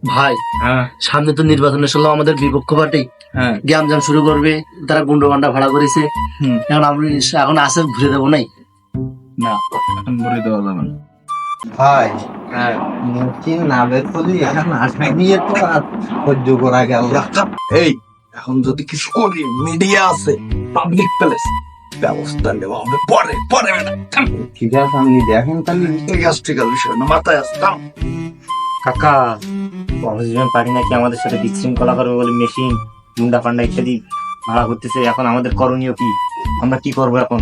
ভাই হ্যাঁ সামনে তো নির্বাচনের সময় আমাদের বিপক্ষ পার্টি হ্যাঁ জ্ঞান শুরু করবে, তারা গুন্ডো বান্ডা ভাড়া করেছে। হুম। এখন আসে ঘুরে দেবো নাই। না এখন ভরে দেওয়া যাবে না। ভাই হ্যাঁ মুসলিম না বের করলি এখন আসা নিয়ে তো আর সহ্য করা গেল না। এই এখন যদি কিছু করি, মিডিয়া আছে, পাবলিক প্লেস, ব্যবস্থা নেওয়া হবে পরে পরে ম্যাডাম। ঠিক আছে আপনি দেখেন তাহলে। ঠিক আছে বিষয় না, মাথায় আছে দাও। কাকা অপোজিশন পার্টি নাকি আমাদের সাথে বিশৃঙ্খলা করবে বলে মেশিন গুন্ডা ফান্ডা ইত্যাদি ভাড়া করতেছে। এখন আমাদের করণীয় কি? আমরা কি করব? এখন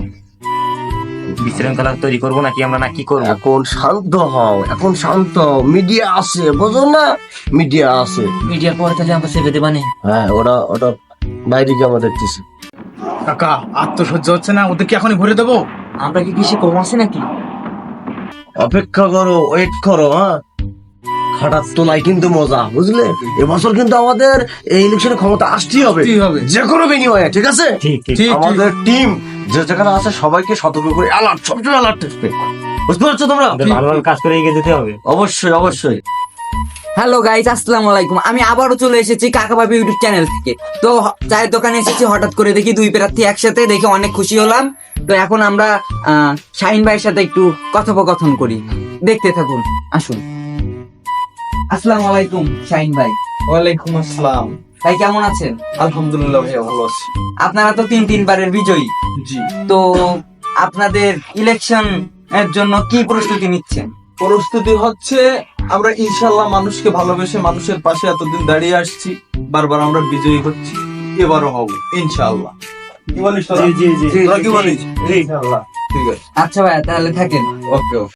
বিশৃঙ্খলা তৈরি করবো নাকি আমরা, না কি করবো? এখন শান্ত হও, এখন শান্ত। মিডিয়া আছে, বুঝো না? মিডিয়া আছে। মিডিয়ার পরে তাহলে আমরা ছেড়ে দেবা নে। হ্যাঁ, ওরা বাইরে গিয়ে আমাদের দিচ্ছে। কাকা আর তো সহ্য হচ্ছে না, ওদের কি এখনই ভরে দেবো? আমরা কি বেশি কম আছে নাকি? অপেক্ষা করো, ওয়েট করো। হ্যাঁ, খাটার তোলাই কিন্তু মজা, বুঝলে? এবছর কিন্তু আমাদের এই ইলেকশনে ক্ষমতা আসতেই হবে, যে কোনো বিনিময়ে। ঠিক আছে? ঠিক ঠিক। ঠিক। আমাদের টিম যে যেখানে আছে সবাইকে সতর্ক করে অ্যালার্ট, সবসময় অ্যালার্ট থাকবে। বুঝতে পারছো তোমরা? আমাদের ভালো ভালো কাজ করে এগিয়ে যেতে হবে। অবশ্যই অবশ্যই। হ্যালো গাইস, আসসালামু আলাইকুম। আমি আবারও চলে এসেছি কাকা ভাবি ইউটিউব চ্যানেল থেকে। তো চায়ের দোকানে এসেছি, হঠাৎ করে দেখি দুই প্রার্থী একসাথে, দেখে অনেক খুশি হলাম। তো এখন আমরা শাহিন ভাইয়ের সাথে একটু কথোপকথন করি, দেখতে থাকুন, আসুন। আসসালামু আলাইকুম শাহিন ভাই। ওয়ালাইকুম আসসালাম। ভাই কেমন আছেন? আলহামদুলিল্লাহ ভাইয়া ভালো আছি। আপনারা তো তিনবারের বিজয়ী, জি, তো আপনাদের ইলেকশন এর জন্য কি প্রস্তুতি নিচ্ছেন? প্রস্তুতি হচ্ছে আমরা ইনশাল্লাহ মানুষকে ভালোবেসে মানুষের পাশে এতদিন দাঁড়িয়ে আসছি, বারবার আমরা বিজয়ী হচ্ছি, এবারও হব ইনশাআল্লাহ। কি বলিস তোরা? জি জি জি তোরা কি বলিস? জি ইনশাআল্লাহ। ঠিক আছে, আচ্ছা ভাইয়া, তাহলে থাকেন। ওকে ওকে।